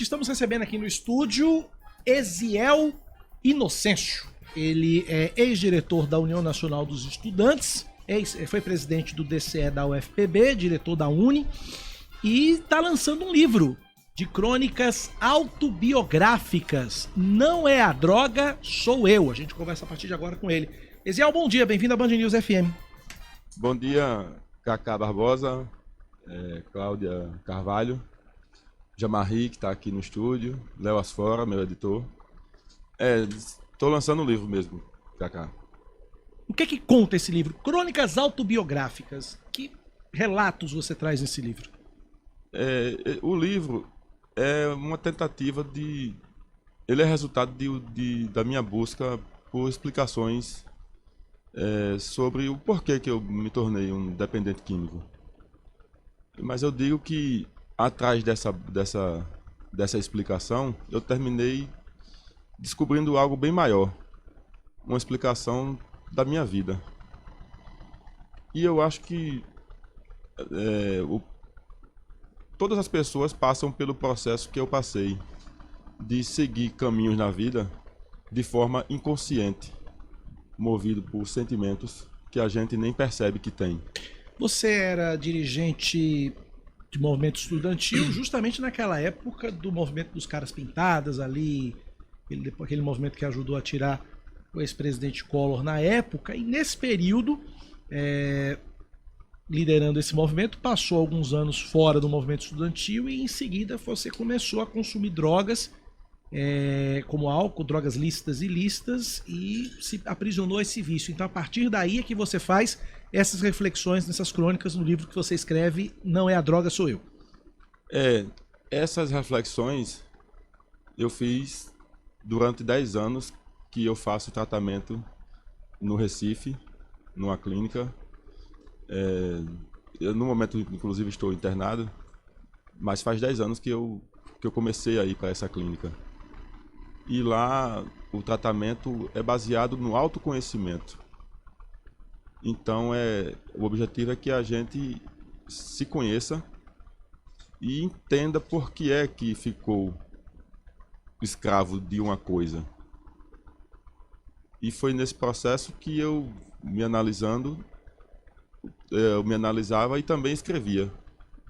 Estamos recebendo aqui no estúdio Eziel Inocêncio. Ele é ex-diretor da União Nacional dos Estudantes, foi presidente do DCE da UFPB, diretor da Uni, e está lançando um livro de crônicas autobiográficas. Não é a droga, sou eu. A gente conversa a partir de agora com ele. Eziel, bom dia, bem-vindo à Band News FM. Bom dia, Cacá Barbosa, Cláudia Carvalho, Jamarri, que está aqui no estúdio, Léo Asfora, meu editor. Estou lançando um livro mesmo, Cacá. O que conta esse livro? Crônicas autobiográficas. Que relatos você traz nesse livro? O livro é uma tentativa Ele é resultado da minha busca por explicações sobre o porquê que eu me tornei um dependente químico. Mas eu digo que atrás dessa explicação, eu terminei descobrindo algo bem maior. Uma explicação da minha vida. E eu acho que todas as pessoas passam pelo processo que eu passei, de seguir caminhos na vida de forma inconsciente, movido por sentimentos que a gente nem percebe que tem. Você era dirigente de movimento estudantil justamente naquela época do movimento dos caras pintadas ali, aquele movimento que ajudou a tirar o ex-presidente Collor na época, e nesse período, liderando esse movimento, passou alguns anos fora do movimento estudantil e em seguida você começou a consumir drogas, como álcool, drogas lícitas e ilícitas, e se aprisionou a esse vício. Então a partir daí é que você faz essas reflexões nessas crônicas no livro que você escreve, Não é a droga, sou eu. Essas reflexões eu fiz durante 10 anos que eu faço tratamento no Recife, numa clínica. Eu, no momento, inclusive, estou internado, mas faz 10 anos que eu comecei a ir para essa clínica. E lá o tratamento é baseado no autoconhecimento. Então, o objetivo é que a gente se conheça e entenda por que é que ficou escravo de uma coisa. E foi nesse processo que eu me analisava e também escrevia.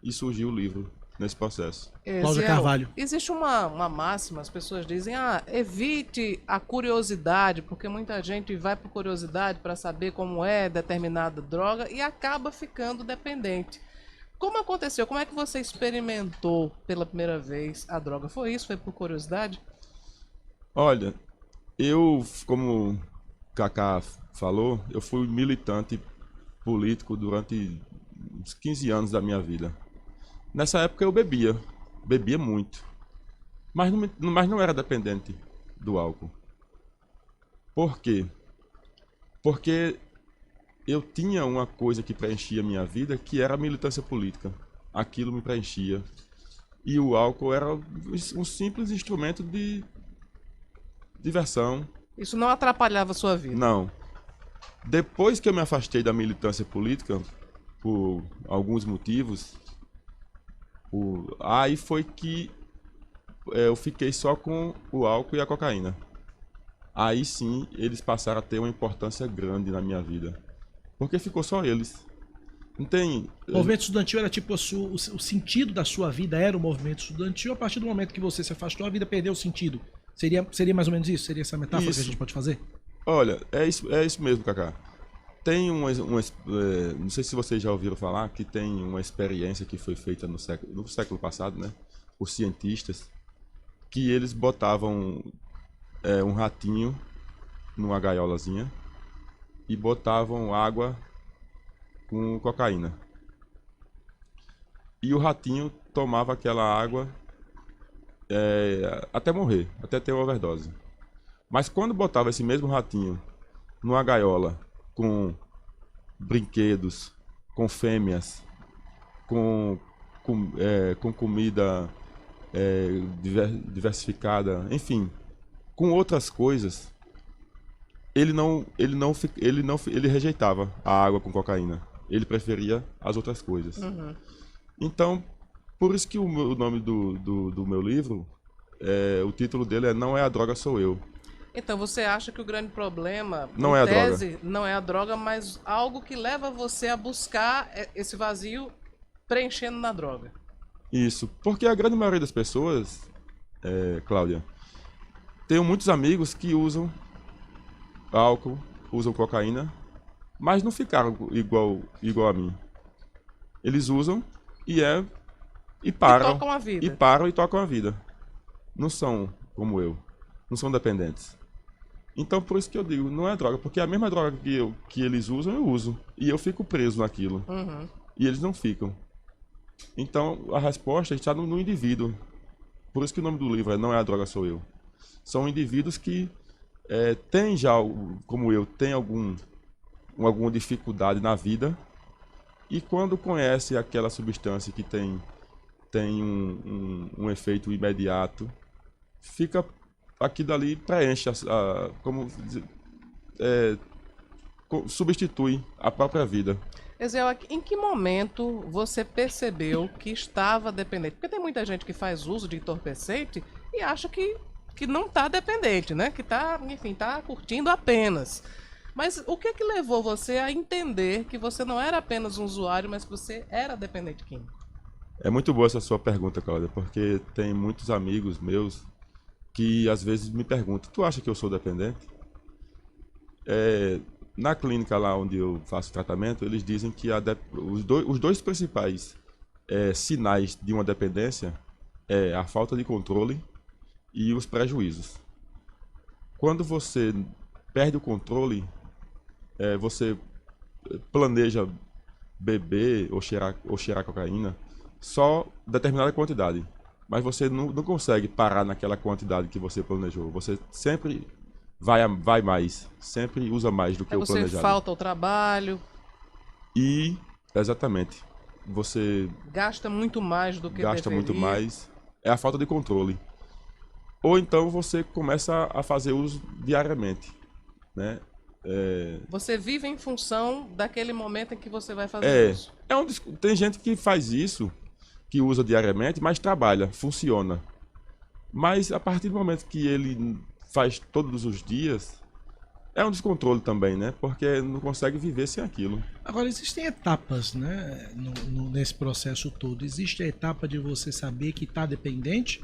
E surgiu o livro nesse processo. Cláudia Carvalho. Existe uma máxima, as pessoas dizem, evite a curiosidade, porque muita gente vai por curiosidade para saber como é determinada droga e acaba ficando dependente. Como aconteceu? Como é que você experimentou pela primeira vez a droga? Foi isso? Foi por curiosidade? Olha, eu, como o Cacá falou, eu fui militante político durante uns 15 anos da minha vida. Nessa época eu bebia muito, mas não era dependente do álcool. Por quê? Porque eu tinha uma coisa que preenchia a minha vida, que era a militância política. Aquilo me preenchia. E o álcool era um simples instrumento de diversão. Isso não atrapalhava a sua vida? Não. Depois que eu me afastei da militância política, por alguns motivos, aí foi que eu fiquei só com o álcool e a cocaína. Aí sim, eles passaram a ter uma importância grande na minha vida. Porque ficou só eles. Não tem... O movimento estudantil era tipo o sentido da sua vida era o movimento estudantil. A partir do momento que você se afastou, a vida perdeu o sentido. Seria mais ou menos isso? Seria essa metáfora que a gente pode fazer? Olha, é isso mesmo, Cacá. Tem não sei se vocês já ouviram falar, que tem uma experiência que foi feita no século passado, né? Por cientistas, que eles botavam um ratinho numa gaiolazinha e botavam água com cocaína. E o ratinho tomava aquela água até morrer, até ter uma overdose. Mas quando botava esse mesmo ratinho numa gaiola com brinquedos, com fêmeas, com comida diversificada, enfim, com outras coisas, ele rejeitava a água com cocaína. Ele preferia as outras coisas. Uhum. Então, Por isso que o nome do meu livro, o título dele é Não é a Droga, Sou Eu. Então você acha que o grande problema, Não em é a tese, não é a droga, mas algo que leva você a buscar esse vazio preenchendo na droga. Isso, porque a grande maioria das pessoas, Cláudia, tenho muitos amigos que usam álcool, usam cocaína, mas não ficaram igual a mim. Eles usam e param. E tocam a vida. E param e tocam a vida. Não são como eu. Não são dependentes. Então por isso que eu digo, não é droga, porque a mesma droga que eles usam, eu uso. E eu fico preso naquilo. Uhum. E eles não ficam. Então a resposta está no indivíduo. Por isso que o nome do livro é Não é a Droga, Sou Eu. São indivíduos que têm já, como eu, têm alguma dificuldade na vida. E quando conhece aquela substância que tem um efeito imediato, fica aqui dali, preenche, substitui a própria vida. Eziel, em que momento você percebeu que estava dependente? Porque tem muita gente que faz uso de entorpecente e acha que não está dependente, né? Que está, enfim, está curtindo apenas. Mas o que é que levou você a entender que você não era apenas um usuário, mas que você era dependente químico? É muito boa essa sua pergunta, Cláudia, porque tem muitos amigos meus que às vezes me perguntam, tu acha que eu sou dependente? Na clínica lá onde eu faço tratamento, eles dizem que os dois principais sinais de uma dependência é a falta de controle e os prejuízos. Quando você perde o controle, você planeja beber ou cheirar cocaína só determinada quantidade, mas você não consegue parar naquela quantidade que você planejou. Você sempre vai mais, sempre usa mais do que o planejado. Você falta ao trabalho. E, exatamente, você gasta muito mais do que gasta deveria. muito mais. É a falta de controle. Ou então você começa a fazer uso diariamente, né? Você vive em função daquele momento em que você vai fazer isso. Tem gente que faz isso, que usa diariamente, mas trabalha, funciona. Mas a partir do momento que ele faz todos os dias, é um descontrole também, né? Porque não consegue viver sem aquilo. Agora, existem etapas, né? Nesse processo todo. Existe a etapa de você saber que está dependente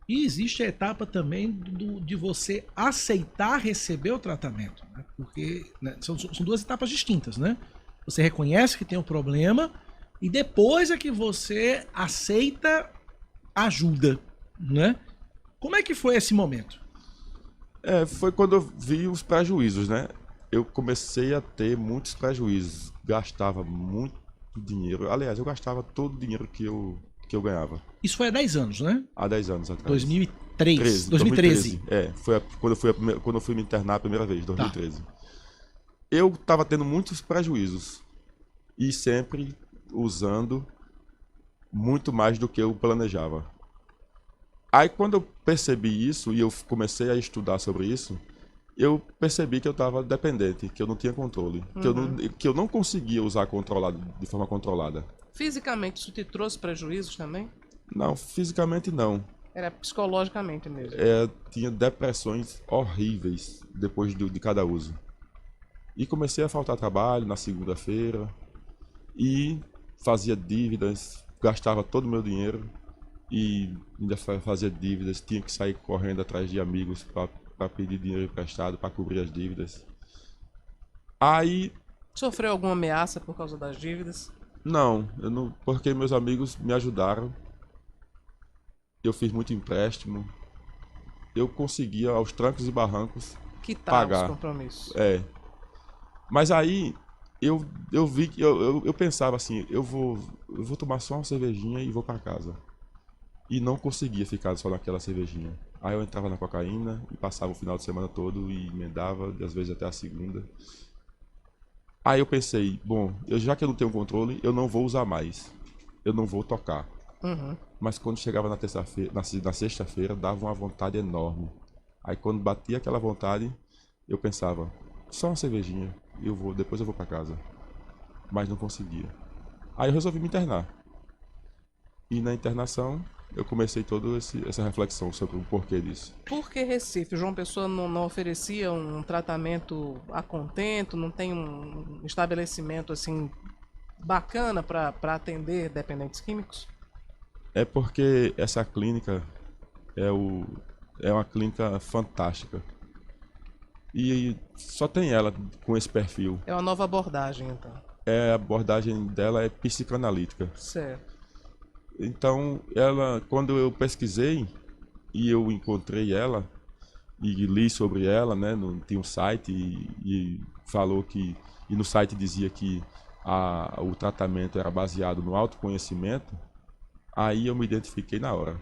e existe a etapa também de você aceitar receber o tratamento. Né? Porque são duas etapas distintas, né? Você reconhece que tem um problema e depois é que você aceita ajuda, né? Como é que foi esse momento? Foi quando eu vi os prejuízos, né? Eu comecei a ter muitos prejuízos. Gastava muito dinheiro. Aliás, eu gastava todo o dinheiro que eu ganhava. Isso foi há 10 anos, né? Há 10 anos atrás. 2013. 2013. Foi quando eu fui me internar a primeira vez, 2013. Tá. Eu estava tendo muitos prejuízos. E sempre usando muito mais do que eu planejava. Aí quando eu percebi isso e eu comecei a estudar sobre isso, eu percebi que eu estava dependente, que eu não tinha controle, que eu não conseguia usar de forma controlada. Fisicamente isso te trouxe prejuízos também? Não, fisicamente não. Era psicologicamente mesmo? Tinha depressões horríveis depois de cada uso. E comecei a faltar trabalho na segunda-feira e fazia dívidas, gastava todo o meu dinheiro. E ainda fazia dívidas, tinha que sair correndo atrás de amigos para pedir dinheiro emprestado, para cobrir as dívidas. Aí... Sofreu alguma ameaça por causa das dívidas? Não, porque meus amigos me ajudaram. Eu fiz muito empréstimo. Eu conseguia, aos trancos e barrancos, pagar os compromissos. Mas aí eu vi que eu pensava assim, eu vou tomar só uma cervejinha e vou para casa. E não conseguia ficar só naquela cervejinha. Aí eu entrava na cocaína e passava o final de semana todo e emendava, às vezes até a segunda. Aí eu pensei, bom, já que eu não tenho controle, eu não vou usar mais. Eu não vou tocar. Uhum. Mas quando chegava na sexta-feira, dava uma vontade enorme. Aí quando batia aquela vontade, eu pensava, só uma cervejinha, depois eu vou para casa. Mas não conseguia. Aí eu resolvi me internar. E na internação eu comecei toda essa reflexão sobre o porquê disso. Por que Recife? João Pessoa não oferecia um tratamento a contento, não tem um estabelecimento assim bacana para atender dependentes químicos? É porque essa clínica é uma clínica fantástica. E só tem ela com esse perfil. É uma nova abordagem, então. A abordagem dela é psicanalítica. Certo. Então, quando eu pesquisei e eu encontrei ela e li sobre ela, né, tinha um site e falou que, e no site dizia que o tratamento era baseado no autoconhecimento, aí eu me identifiquei na hora.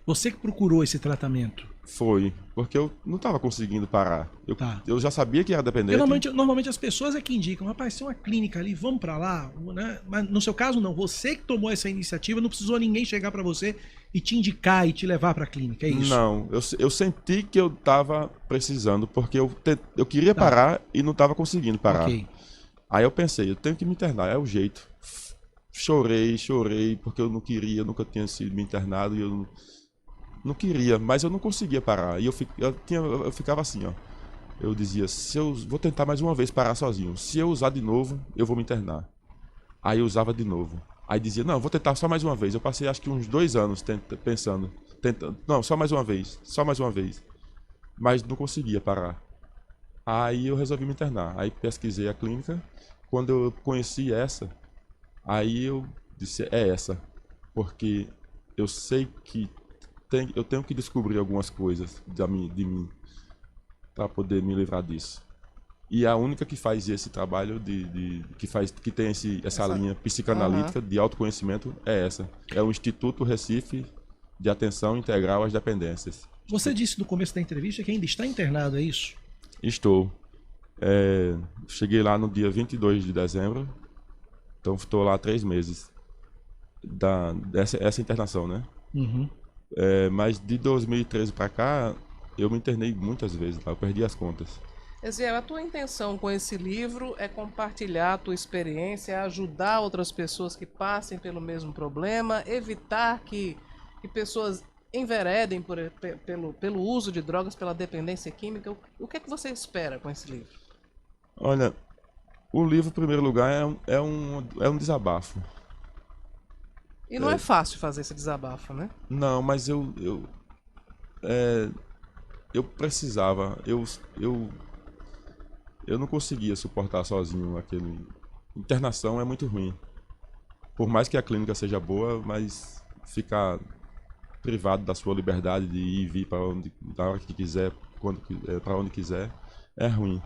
Você que procurou esse tratamento? Foi, porque eu não estava conseguindo parar. Tá. Eu já sabia que era dependente. Normalmente as pessoas é que indicam, rapaz, tem uma clínica ali, vamos pra lá, né? Mas no seu caso não, você que tomou essa iniciativa, não precisou ninguém chegar pra você e te indicar e te levar pra clínica, é isso? Não, eu senti que eu estava precisando, porque eu queria parar e não estava conseguindo parar. Ok. Aí eu pensei, eu tenho que me internar, é o jeito. Chorei, porque eu não queria, eu nunca tinha sido me internado e eu não queria, mas eu não conseguia parar. E eu ficava assim, ó. Eu dizia, vou tentar mais uma vez parar sozinho. Se eu usar de novo, eu vou me internar. Aí eu usava de novo. Aí dizia, não, vou tentar só mais uma vez. Eu passei acho que uns 2 anos tentando. Não, só mais uma vez. Mas não conseguia parar. Aí eu resolvi me internar. Aí pesquisei a clínica. Quando eu conheci essa, aí eu disse, é essa. Porque eu sei que eu tenho que descobrir algumas coisas de mim para poder me livrar disso. E a única que faz esse trabalho que tem essa linha psicanalítica de autoconhecimento é essa. É o Instituto Recife de Atenção Integral às Dependências. Você disse no começo da entrevista que ainda está internado, é isso? Estou. Cheguei lá no dia 22 de dezembro. Então estou lá há 3 meses. Essa internação, né? Uhum. Mas de 2013 para cá, eu me internei muitas vezes, eu perdi as contas. Eziel, a tua intenção com esse livro é compartilhar a tua experiência, é ajudar outras pessoas que passem pelo mesmo problema, evitar que pessoas enveredem pelo uso de drogas, pela dependência química. O que é que você espera com esse livro? Olha, o livro, em primeiro lugar, é um desabafo. E não é fácil fazer esse desabafo, né? Não, mas eu precisava, eu não conseguia suportar sozinho aquele... Internação é muito ruim. Por mais que a clínica seja boa, mas ficar privado da sua liberdade de ir e vir da hora que quiser, para onde quiser, é ruim.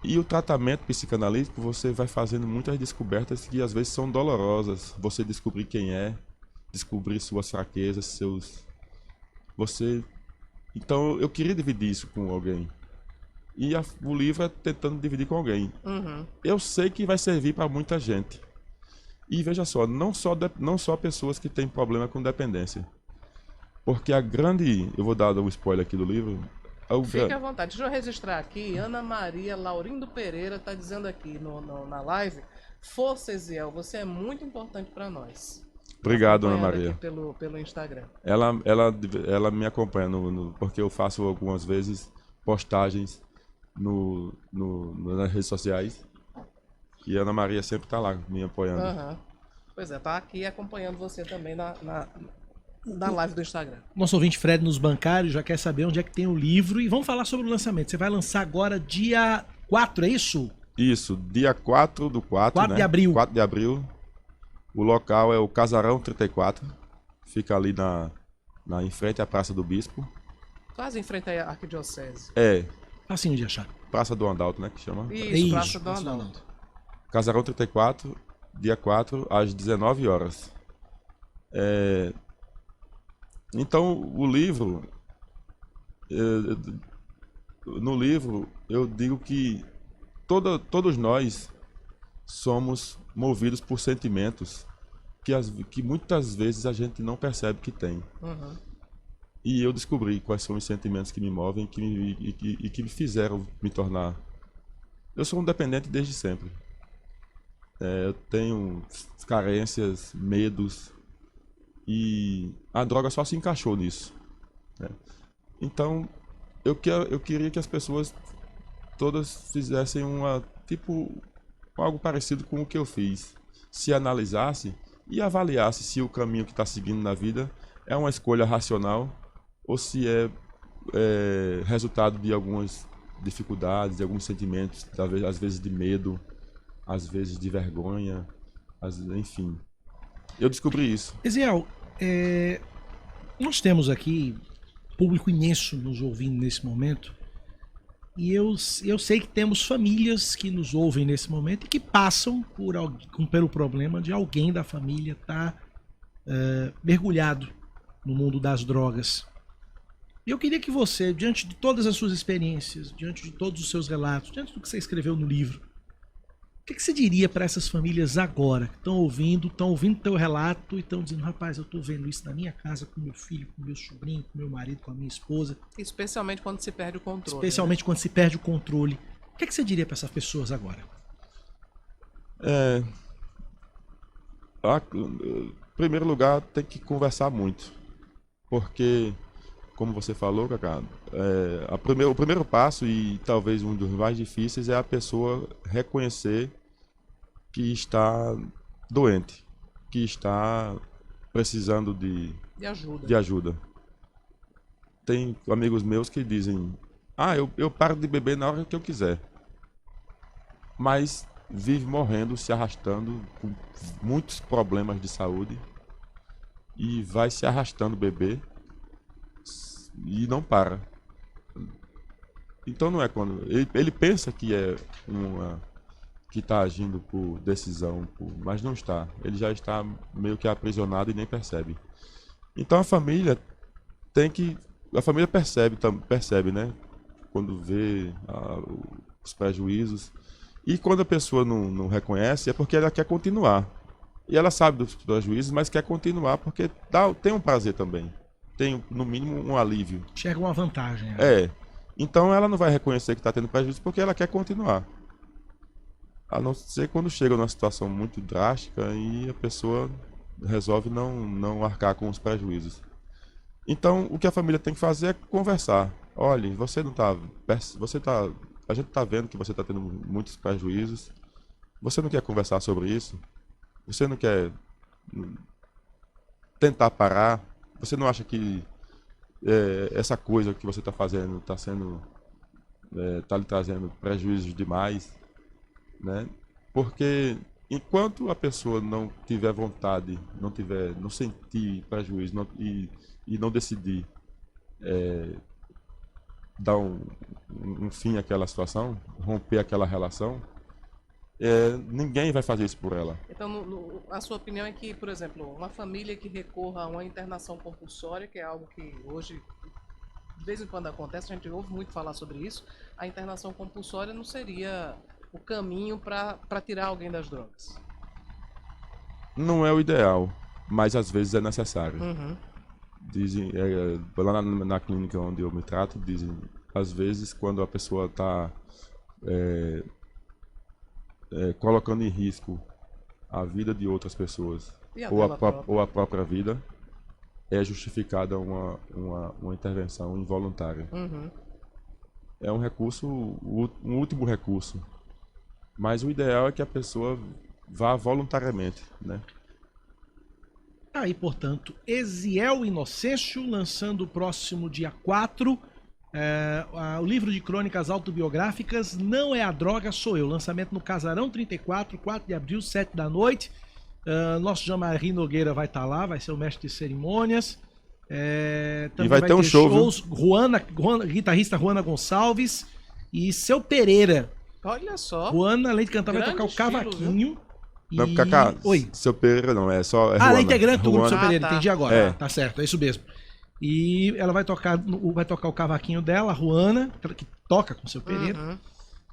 E o tratamento psicanalítico, você vai fazendo muitas descobertas que às vezes são dolorosas. Você descobrir quem é, descobrir suas fraquezas, Então eu queria dividir isso com alguém. E o livro é tentando dividir com alguém. Uhum. Eu sei que vai servir para muita gente. E veja só, não só pessoas que têm problema com dependência. Porque eu vou dar um spoiler aqui do livro. Fique à vontade. Deixa eu registrar aqui. Ana Maria Laurindo Pereira está dizendo aqui na live: Força, Eziel, você é muito importante para nós. Obrigado, Ana Maria. Aqui pelo Instagram. Ela me acompanha porque eu faço algumas vezes postagens nas redes sociais. E a Ana Maria sempre está lá me apoiando. Uhum. Pois é, tá aqui acompanhando você também na live do Instagram. Nosso ouvinte Fred nos bancários já quer saber onde é que tem o livro. E vamos falar sobre o lançamento. Você vai lançar agora dia 4, é isso? Isso, dia 4 do 4, 4 né? de abril. 4 de abril. O local é o Casarão 34. Fica ali em frente à Praça do Bispo. Quase em frente à Arquidiocese. Facinho de achar. Praça do Andalto, né? Que chama? Isso, Praça do Andalto. Casarão 34, dia 4, às 19 horas. Então, o livro... no livro, eu digo que todos nós somos movidos por sentimentos que muitas vezes a gente não percebe que tem. Uhum. E eu descobri quais são os sentimentos que me movem e que me fizeram me tornar... Eu sou um dependente desde sempre. Eu tenho carências, medos, E a droga só se encaixou nisso, né? Então, eu queria que as pessoas todas fizessem algo parecido com o que eu fiz. Se analisasse e avaliasse se o caminho que está seguindo na vida é uma escolha racional ou se é resultado de algumas dificuldades, de alguns sentimentos, às vezes de medo, às vezes de vergonha, enfim. Eu descobri isso. Eziel, nós temos aqui público imenso nos ouvindo nesse momento e eu sei que temos famílias que nos ouvem nesse momento e que passam pelo problema de alguém da família estar mergulhado no mundo das drogas. E eu queria que você, diante de todas as suas experiências, diante de todos os seus relatos, diante do que você escreveu no livro, o que você diria para essas famílias agora que estão ouvindo teu relato e estão dizendo, rapaz, eu estou vendo isso na minha casa com meu filho, com meu sobrinho, com meu marido, com a minha esposa. Especialmente quando se perde o controle. Especialmente, né? Quando se perde o controle. O que você diria para essas pessoas agora? Em primeiro lugar, tem que conversar muito. Porque, como você falou, Cacá, o primeiro passo, e talvez um dos mais difíceis, é a pessoa reconhecer que está doente, que está precisando de ajuda. Tem amigos meus que dizem, eu paro de beber na hora que eu quiser. Mas vive morrendo, se arrastando, com muitos problemas de saúde, e vai se arrastando beber e não para. Então não é quando ele pensa que que está agindo por decisão, mas não está. Ele já está meio que aprisionado e nem percebe. Então a família percebe, né? Quando vê os prejuízos. E quando a pessoa não reconhece, é porque ela quer continuar. E ela sabe dos prejuízos, mas quer continuar porque tem um prazer também. Tem, no mínimo, um alívio. Chega uma vantagem. Então ela não vai reconhecer que está tendo prejuízo porque ela quer continuar. A não ser quando chega numa situação muito drástica e a pessoa resolve não arcar com os prejuízos. Então, o que a família tem que fazer é conversar. Olha, a gente está vendo que você está tendo muitos prejuízos. Você não quer conversar sobre isso? Você não quer tentar parar? Você não acha que essa coisa que você está fazendo está lhe trazendo prejuízos demais, né? Porque enquanto a pessoa não tiver vontade, não sentir prejuízo e não decidir dar um fim àquela situação, romper aquela relação, ninguém vai fazer isso por ela. Então, a sua opinião é que, por exemplo, uma família que recorra a uma internação compulsória, que é algo que hoje, de vez em quando acontece, a gente ouve muito falar sobre isso, a internação compulsória não seria o caminho para tirar alguém das drogas? Não é o ideal, mas às vezes é necessário. Uhum. Dizem, lá na clínica onde eu me trato, dizem, às vezes quando a pessoa está colocando em risco a vida de outras pessoas ou a própria vida, é justificada uma intervenção involuntária. Uhum. É um recurso, um último recurso. Mas o ideal é que a pessoa vá voluntariamente, né? Aí, portanto, Eziel Inocêncio, lançando o próximo dia 4, o livro de crônicas autobiográficas Não é a Droga, Sou Eu. Lançamento no Casarão 34, 4 de abril, 7 da noite. Nosso Jean-Marie Nogueira vai estar lá, vai ser o mestre de cerimônias. Também vai ter um shows, guitarrista Juana Gonçalves e Seu Pereira. Olha só. Juana, além de cantar, vai tocar o cavaquinho. Não, Cacá, Oi. Seu Pereira não, é só... ela é integrante do grupo Seu Pereira, tá. Entendi agora. Tá certo, é isso mesmo. E ela vai tocar o cavaquinho dela, a Juana, que toca com o Seu Pereira. Uhum.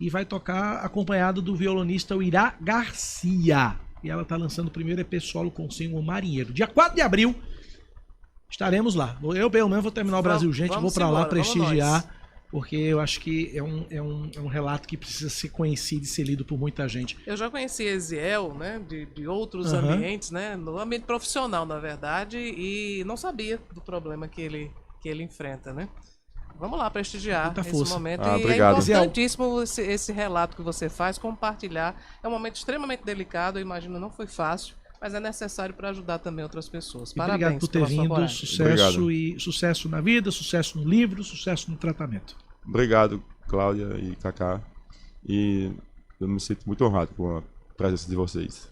E vai tocar acompanhado do violonista Irá Garcia. E ela tá lançando o primeiro EP solo com o single Marinheiro. Dia 4 de abril, estaremos lá. Eu, pelo menos, vou terminar o Brasil Gente, vou pra lá prestigiar porque eu acho que é um relato que precisa ser conhecido e ser lido por muita gente. Eu já conheci Eziel, né, de outros Aham. ambientes, né, no ambiente profissional, na verdade, e não sabia do problema que ele enfrenta, né? Vamos lá prestigiar Muita esse força. momento. Ah, E obrigado. é importantíssimo esse relato que você faz, compartilhar. É um momento extremamente delicado, eu imagino não foi fácil, mas é necessário para ajudar também outras pessoas. E obrigado Parabéns por ter pela sua vindo, coragem. sucesso Obrigado. e sucesso na vida, sucesso no livro, sucesso no tratamento. Obrigado, Cláudia e Kaká. E eu me sinto muito honrado com a presença de vocês.